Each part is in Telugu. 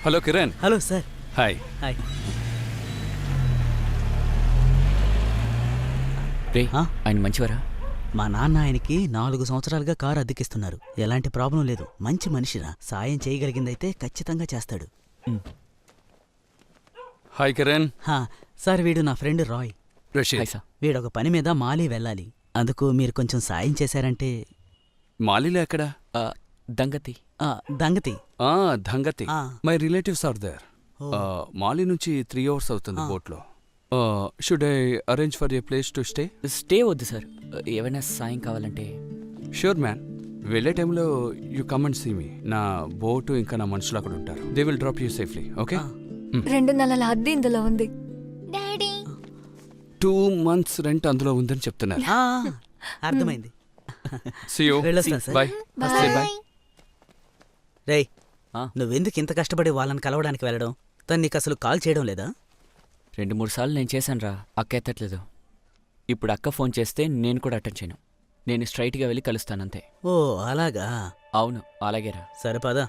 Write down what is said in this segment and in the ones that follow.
Hello Kiran. Hello sir. Hi. Hi. రే ఆయన మంచివారా? మా నాన్న ఆయనకి 4 సంవత్సరాలుగా కారు అద్దెకిస్తున్నారు. ఎలాంటి ప్రాబ్లం లేదు. మంచి మనిషిరా. సాయం చేయగలిగిందైతే ఖచ్చితంగా చేస్తాడు. హాయ్ కిరణ్. సార్ వీడు నా ఫ్రెండ్ రాయ్. రషీద్. వీడొక పని మీద మాలి వెళ్ళాలి. అందుకు మీరు కొంచెం సాయం చేశారంటే. మాలిలో ఎక్కడా? దంగతి. దంగతి. దంగతి. My relatives are there. Male నుంచి 3 hours అవుతుంది బోట్లో. Should I arrange for a place to stay? Stay వద్దు సార్, ఏమైనా సాయం కావాలంటే. Sure man. వెళ్ళే టైంలో you come and see me. నా బోటు ఇంకా నా మనుషులు అక్కడ ఉంటారు. They will drop you safely. Okay? 2 నెలల అద్దె ఇందులో ఉంది. 2 months రెంట్ అందులో ఉందని చెప్తున్నారు. అర్థమైంది. See you. వెళ్ళొస్తాను సార్. Bye. Say bye. రేయ్, నువ్వెందుకు ఇంత కష్టపడి వాళ్ళని కలవడానికి వెళ్ళడం? తను నీకు అసలు కాల్ చేయడం లేదా? 2-3 సార్లు నేను చేశాను రా, అక్క ఎత్తట్లేదు. ఇప్పుడు అక్క ఫోన్ చేస్తే నేను కూడా అటెండ్ చేయను. నేను స్ట్రైట్గా వెళ్ళి కలుస్తానంతే. ఓ అలాగా? అవును అలాగేరా. సరే పదా.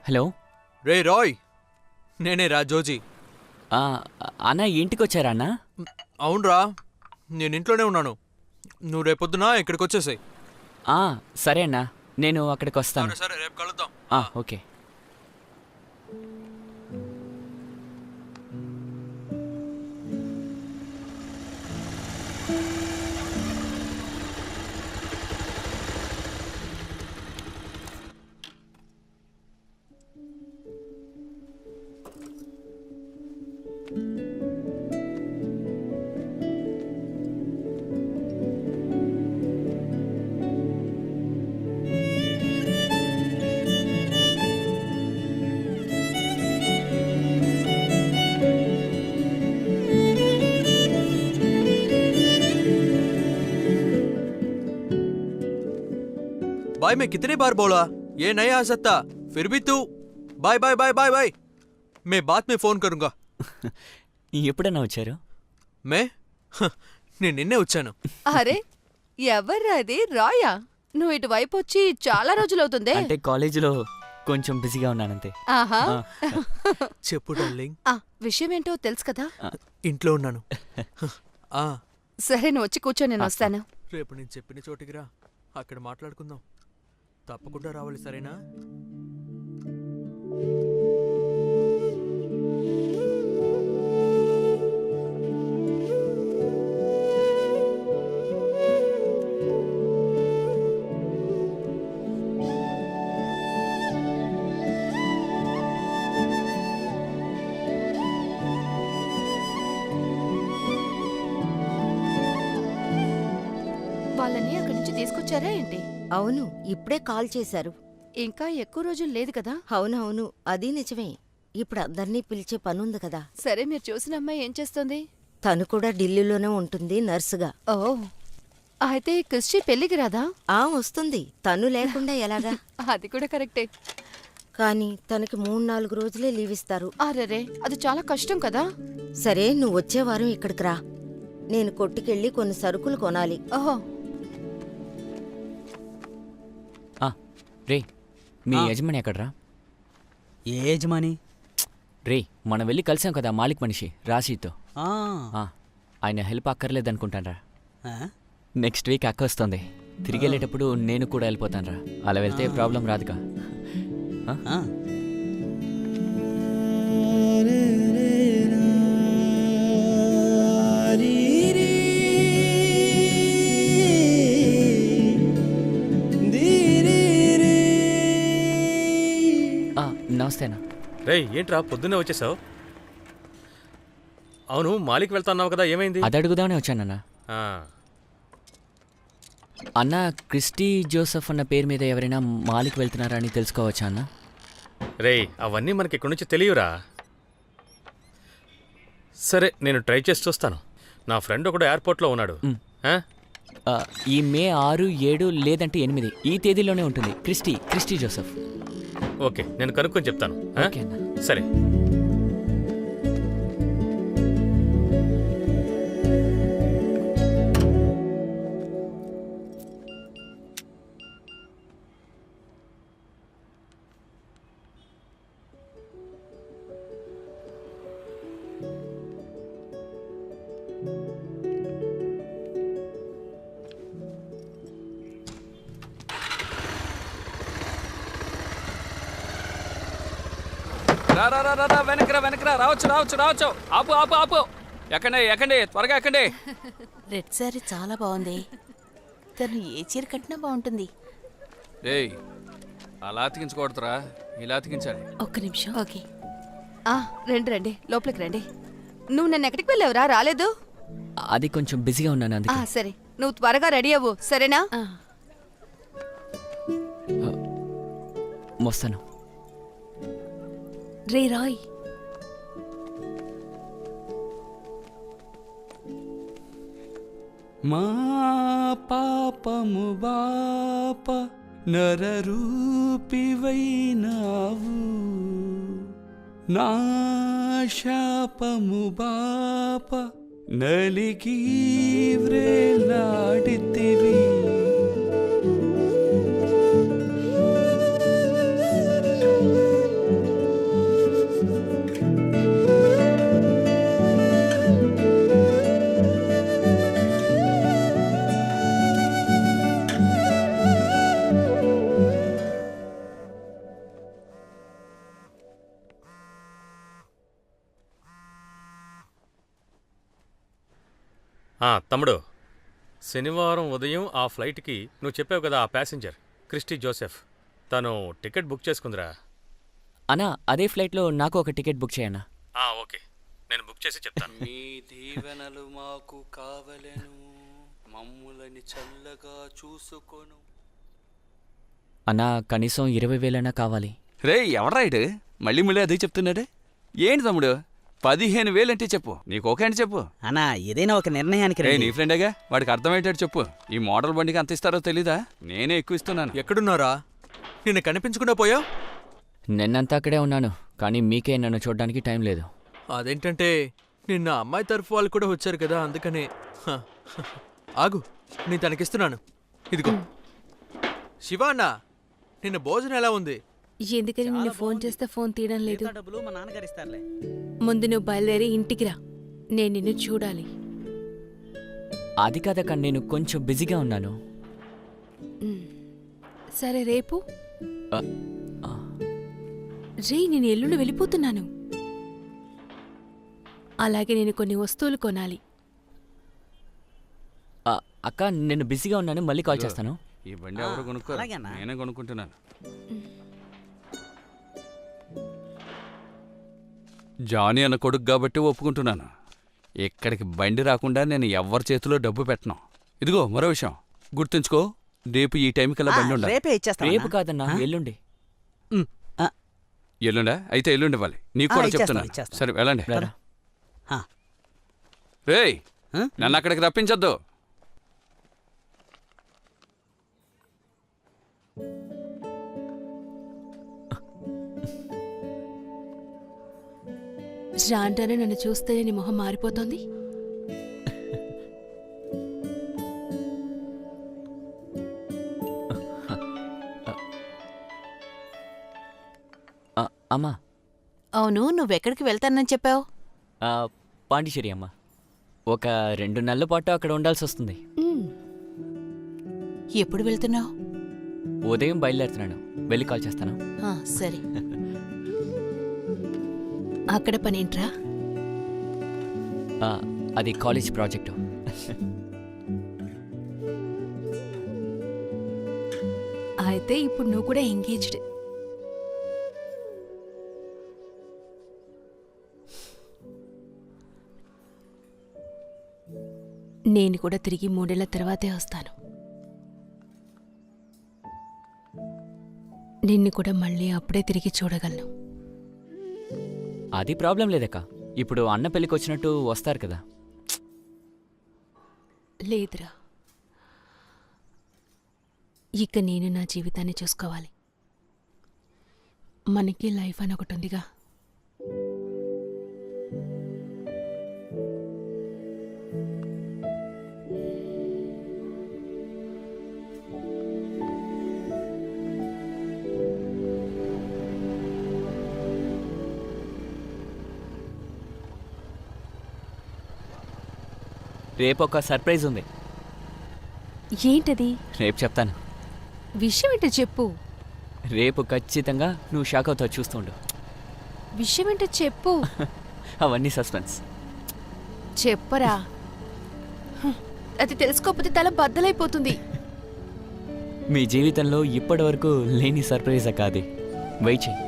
హలో. రే రాయ్, నేనే రా జోజీ. అన్న ఇంటికి వచ్చారా అన్న? అవునరా, నేను ఇంట్లోనే ఉన్నాను. నువ్వు రేపొద్దున ఇక్కడికి వచ్చేసాయి. సరే అన్న, నేను అక్కడికి వస్తాను. సరే రేపు కలుద్దాం. ఓకే. बाय मैं कितनी बार बोला ये नहीं आ सकता, फिर भी तू bye bye bye bye bye. मैं बाद में फोन करूंगा. ఎప్పుడన్నా వచ్చారు? నేను నిన్నే వచ్చాను. అరే ఎవర్రాది? రాయా? నువ్వు ఇటువైపు వచ్చి చాలా రోజులవుతుందే. అంటే కాలేజీలో కొంచెం బిజీగా ఉన్నానంతే. ఆహా. చెప్పు డార్లింగ్. విషయం ఏంటో తెలుసు కదా? ఇంట్లో ఉన్నాను. సరే నువ్వు వచ్చి కూర్చో, నేను వస్తాను. రేపు నేను చెప్పిన చోటికి రా, అక్కడ మాట్లాడుకుందాం. తప్పకుండా రావాలి, సరేనా? వాళ్ళని అక్కడి నుంచి తీసుకొచ్చారా ఏంటి? అవును, ఇప్పుడే కాల్ చేశారు. ఇంకా ఎక్కువ రోజులు లేదు కదా? అవునవును, అది నిజమే. ఇప్పుడు అందర్నీ పిలిచే పనుంది కదా. సరే, మీరు చూసిన అమ్మాయి ఏం చేస్తుంది? తను కూడా ఢిల్లీలోనే ఉంటుంది, నర్సుగా. ఓ అయితే క్రిస్టి పెళ్లికి రాదా? వస్తుంది, తను లేకుండా ఎలాగా? అది కూడా కరెక్టే. కానీ తనకి 3-4 రోజులే లీవ్ ఇస్తారు. అరెరే, అది చాలా కష్టం కదా. సరే, నువ్వు వచ్చే వారం ఇక్కడికి రా. నేను కొట్టుకెళ్ళి కొన్ని సరుకులు కొనాలి. ఓహో, రే మీ యజమాని ఎక్కడ్రా? ఏ యజమాని? రే మనం వెళ్ళి కలిసాం కదా మాలిక్ మనిషి రాశీతో. ఆ, ఆయన హెల్ప్ అక్కర్లేదనుకుంటానరా. ఆ? నెక్స్ట్ వీక్ అక్క వస్తుంది. తిరిగి వెళ్ళేటప్పుడు నేను కూడా వెళ్ళిపోతానరా. అలా వెళ్తే ప్రాబ్లం రాదుగా. ఆ. నమస్తేనా. రే ఏంట్రా పొద్దున్నే వచ్చేసావు? అవును, మాలిక్ వెళ్తాన్నావు కదా, ఏమైంది? అది అడుగుదామనే వచ్చానన్నా. ఆ, అన్న క్రిస్టీ జోసెఫ్ అన్న పేరు మీద ఎవరైనా మాలిక్ వెళ్తున్నారా అని తెలుసుకోవచ్చా అన్న? రే అవన్నీ మనకి ఇక్కడి నుంచి తెలియరా. సరే, నేను ట్రై చేసి చూస్తాను. నా ఫ్రెండ్ ఒకడు ఎయిర్పోర్ట్లో ఉన్నాడు. ఈ మే 6, 7 లేదంటే 8 ఈ తేదీలోనే ఉంటుంది క్రిస్టీ జోసెఫ్. ఓకే, నేను కనుక్కొని చెప్తాను. ఓకే అన్న. సరే. రా వెనకరా రావచ్చు. ఆపు. ఎక్కండి త్వరగా ఎక్కండి. రెడ్ సారీ చాలా బాగుంది. తను ఏ చీర కట్టినా బాగుంటుంది. రేయ్ అలా అతికించకూడదురా, ఇలా అతికించాలి. ఒక్క నిమిషం. ఓకే. రండి లోపలికి రండి. నువ్వు నన్ను ఎక్కడికి వెళ్ళావురా? రాలేదు. అది కొంచెం బిజీగా ఉన్నాను అందుకే. సరే, నువ్వు త్వరగా రెడీ అవ్వు, సరేనా? వస్తాను. రే రాయ్, మా పాపము బాప నరరూపివైనావు, నా శాపము బాప నలిగి వ్రేలాడితివి. తమ్ముడు, శనివారం ఉదయం ఆ ఫ్లైట్కి నువ్వు చెప్పావు కదా, ఆ ప్యాసింజర్ క్రిస్టీ జోసెఫ్, తను టికెట్ బుక్ చేసుకుందిరా. అన్నా అదే ఫ్లైట్లో నాకు ఒక టికెట్ బుక్ చేయన్నా. ఓకే, నేను బుక్ చేసి చెప్తాను. మీ దీవెనలు మాకు కావలెను, మమ్ములని చల్లగా చూసుకొను. అన్నా కనీసం 20,000 కావాలి. రే ఎవరైడు మళ్ళీ అదే చెప్తున్నాడే? ఏంటి తమ్ముడు, 15,000 అంటే చెప్పు, నీకు ఓకే అంటే చెప్పు. అన్నా ఏదైనా ఒక నిర్ణయానికి రే రండి. నీ ఫ్రెండేగా, వాడికి అర్థమయ్యేటట్టు చెప్పు. ఈ మోడల్ బండికి అంత ఇస్తారో తెలీదా? నేనే ఎక్కువ ఇస్తున్నాను. ఎక్కడున్నారా? నిన్న కనిపించకుండా పోయావు. నిన్నంతా అక్కడే ఉన్నాను, కానీ మీకే నన్ను చూడడానికి టైం లేదు. అదేంటంటే నిన్న అమ్మాయి తరఫు వాళ్ళు కూడా వచ్చారు కదా, అందుకనే. ఆగు, నేను తనకిస్తున్నాను. ఇదిగో. శివ అన్న, నిన్న భోజనం ఎలా ఉంది? ఎందుకని నిన్ను ఫోన్ చేస్తే ఫోన్ తీయడం లేదు? మిగతా డబ్బులు మా నాన్నగారు ఇస్తారులే. ముందు నువ్వు బయలుదేరి ఇంటికి రా, నేను నిన్ను చూడాలి. అది కాదక్క, నేను కొంచెం బిజీగా ఉన్నాను. సరే రేపు ఆ, ఆ, రే, నేను ఎల్లుండి వెళ్ళిపోతున్నాను. అలాగే నేను కొన్ని వస్తువులు కొనాలి. అక్క నేను బిజీగా ఉన్నాను, మళ్ళీ కాల్ చేస్తాను. ఈ బండి ఎవరు కొనుక్కోరు, అలాగే అన్న. నేనే కొనుక్కుంటున్నాను. జానీ అన్న కొడుకు కాబట్టి ఒప్పుకుంటున్నాను. ఇక్కడికి బండి రాకుండా నేను ఎవ్వరి చేతిలో డబ్బు పెట్టను. ఇదిగో మరో విషయం గుర్తుంచుకో, రేపు ఈ టైంకల్లా బండి ఉండాలి. రేపే ఇచ్చేస్తాను రేపు అన్నా. కాదన్నా, ఎల్లుండి. ఎల్లుండా? అయితే ఎల్లుండి ఇవ్వాలి. నీకు కూడా చెప్తున్నాను. ఇచ్చేస్తాను. సరే వెళ్ళండి. రారా. రేయ్ నన్ను అక్కడికి రప్పించొద్దు. రాంటానే నన్ను చూస్తేనే నీ మొహం మారిపోతోంది. అమ్మా, అవును, నువ్వెక్కడికి వెళ్తానని చెప్పావు? పాండిచేరి అమ్మా. ఒక 2 నెలల పాటు అక్కడ ఉండాల్సి వస్తుంది. ఎప్పుడు వెళ్తున్నావు? ఉదయం బయలుదేరుతున్నాను. వెళ్ళి కాల్ చేస్తాను. సరే. అక్కడ పనేంట్రా? అది కాలేజ్ ప్రాజెక్టు. అయితే ఇప్పుడు నువ్వు కూడా ఎంగేజ్డ్. నేను కూడా తిరిగి 3 ఏళ్ల తర్వాతే వస్తాను. నిన్ను కూడా మళ్ళీ అప్పుడే తిరిగి చూడగలను. అది ప్రాబ్లం లేదక్క. ఇప్పుడు అన్న పెళ్ళికి వచ్చినట్టు వస్తారు కదా. లేదురా, ఇక నేను నా జీవితాన్ని చూసుకోవాలి. మనకి లైఫ్ అని ఒకటి ఉందిగా. రేపు ఒక సర్ప్రైజ్ ఉంది. ఏంటది? రేపు చెప్తాను. విషయం ఏంటో చెప్పు. రేపు ఖచ్చితంగా నువ్వు షాక్ అవుతావు, చూస్తుండు. విషయం ఏంటో చెప్పు. అవన్నీ సస్పెన్స్. చెప్పరా. అది తెలుసుకోకపోతే తల బద్దలైపోతుంది. మీ జీవితంలో ఇప్పటి వరకు లేని సర్ప్రైజ్ అక్క అది. వెయిట్ చేయి.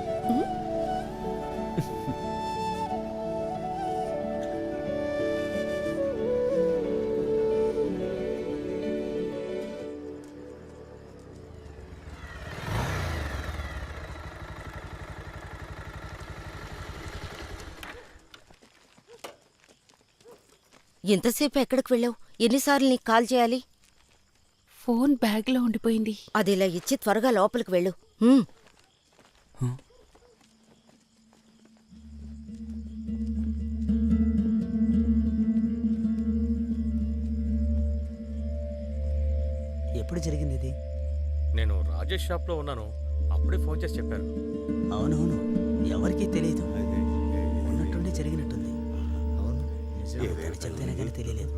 ఎంతసేపు ఎక్కడికి వెళ్ళావు? ఎన్నిసార్లు నీకు కాల్ చేయాలి? ఫోన్ బ్యాగ్లో ఉండిపోయింది. అది ఇలా ఇచ్చి త్వరగా లోపలికి వెళ్ళు. ఎప్పుడు జరిగింది ఇది? నేను రాజేష్ షాప్లో ఉన్నాను, అప్పుడే ఫోన్ చేసి చెప్పారు. అవునవును, ఎవరికీ తెలియదు. ఉన్నట్టుండి జరిగినట్టుంది. చెప్తేనే కానీ తెలియలేదు.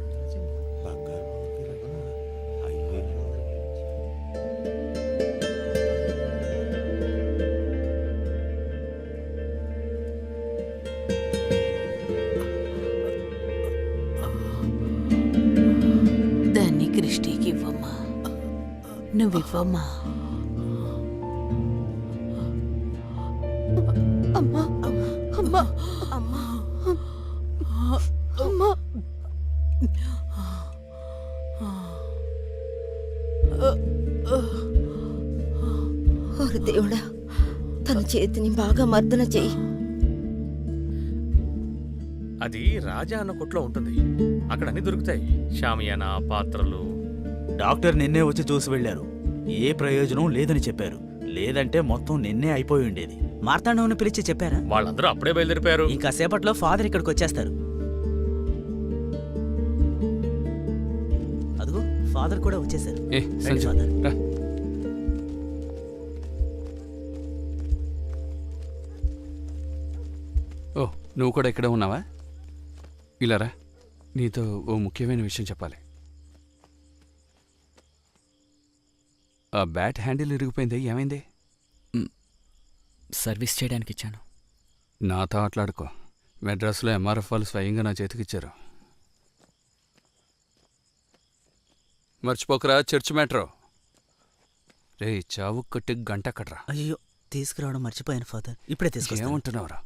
దాన్ని క్రిస్టీకి ఇవ్వమ్మా. నువ్వివ్వమ్మా. అమ్మా అమ్మా అమ్మా అమ్మా. ఓరి దేవుడా, తన చేతిని బాగా మర్దన చెయ్యి. అది రాజా అన్న కొట్లో ఉంటుంది. అక్కడ అన్ని దొరుకుతాయి. షామియానా, పాత్రలు. డాక్టర్ నిన్నే వచ్చి చూసి వెళ్ళారు. ఏ ప్రయోజనం లేదని చెప్పారు. లేదంటే మొత్తం నిన్నే అయిపోయి ఉండేది. మార్తాండవుని పిలిచి చెప్పారా? వాళ్ళందరూ అప్పుడే బయలుదేరిపోయారు. ఇంకా సేపట్లో ఫాదర్ ఇక్కడికి వచ్చేస్తారు. అదిగో ఫాదర్ కూడా వచ్చేసారు. రండి ఫాదర్. రా. ఓ, నువ్వు కూడా ఇక్కడే ఉన్నావా? ఇలా రా, నీతో ఓ ముఖ్యమైన విషయం చెప్పాలి. ఆ బ్యాట్ హ్యాండిల్ ఇరిగిపోయింది, ఏమైంది? సర్వీస్ చేయడానికి ఇచ్చాను. నాతో ఆటలాడుకో. మెడ్రాస్లో ఎంఆర్ఎఫ్ వాళ్ళు స్వయంగా నా చేతికిచ్చారు. మర్చిపోకరా, చర్చ్ మ్యాటర్. రే, చావు కట్టి గంట అక్కడ్రా. అయ్యో, తీసుకురావడం మర్చిపోయాను ఫాదర్. ఇప్పుడే తీసుకొస్తాను. ఏమంటున్నావురా?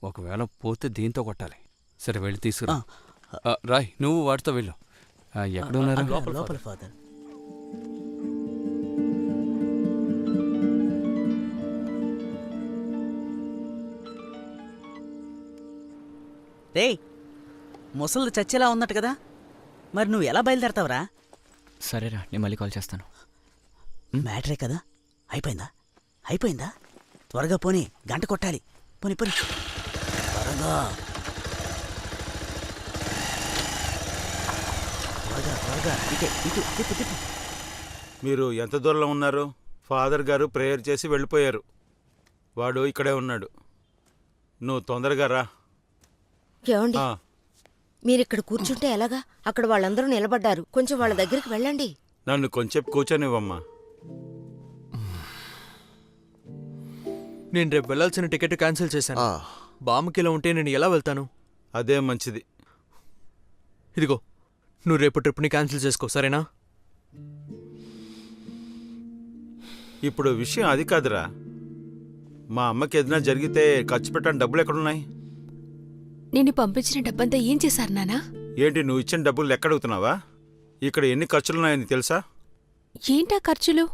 ఒకవేళ పోతే దీంతో కొట్టాలి. సరే, వెళ్ళి తీసుకురా. రాయ్, నువ్వు వాటితో వెళ్ళు. ఎక్కడున్నారు? లోపల ఫాదర్. రే, ముసలు చచ్చేలా ఉన్నట్టు కదా, మరి నువ్వు ఎలా బయలుదేరతావురా? సరేరా, నేను మళ్ళీ కాల్ చేస్తాను. మ్యాటరే కదా, అయిపోయిందా? అయిపోయిందా? త్వరగా పోనీ, గంట కొట్టాలి. పోనీ పోనీ త్వరగా. త్వరగా ఇటే ఇటు తిప్పు తిప్పు. మీరు ఎంత దూరంలో ఉన్నారు? ఫాదర్ గారు ప్రేయర్ చేసి వెళ్ళిపోయారు. వాడు ఇక్కడే ఉన్నాడు. నువ్వు తొందరగా రా. ఏమండి ఆ, మీరిక్కడ కూర్చుంటే ఎలాగా? అక్కడ వాళ్ళందరూ నిలబడ్డారు. కొంచెం వాళ్ళ దగ్గరికి వెళ్ళండి. నన్ను కొంచెం కూర్చొనివ్వమ్మా. నేను రేపు వెళ్ళాల్సిన టికెట్ క్యాన్సిల్ చేశాను. బామ్మకిలా ఉంటే నేను ఎలా వెళ్తాను? అదే మంచిది. ఇదిగో, నువ్వు రేపు ట్రిప్ని క్యాన్సిల్ చేసుకో, సరేనా? ఇప్పుడు విషయం అది కాదురా. మా అమ్మకి ఏదైనా జరిగితే ఖర్చు పెట్టని డబ్బులు ఎక్కడున్నాయి? నేను పంపించిన డబ్బంతా ఏం చేశారు నానా? ఏంటి నువ్వు ఇచ్చిన డబ్బులు ఎక్కడుగుతున్నావా? ఇక్కడ ఎన్ని ఖర్చులున్నాయని తెలుసా? ఏంటా ఖర్చులు?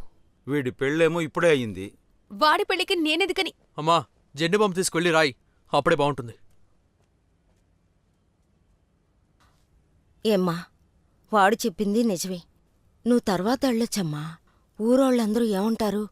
వీడి పెళ్ళేమో ఇప్పుడే అయ్యింది. వాడి పెళ్లికి నేనెందుకని? అమ్మా, జెండు బాంబు తీసుకెళ్ళి రాయి, అప్పుడే బాగుంటుంది. ఏమ్మా, వాడు చెప్పింది నిజమే. నువ్వు తర్వాత వెళ్ళొచ్చమ్మా. ఊరోళ్ళందరూ ఏమంటారు?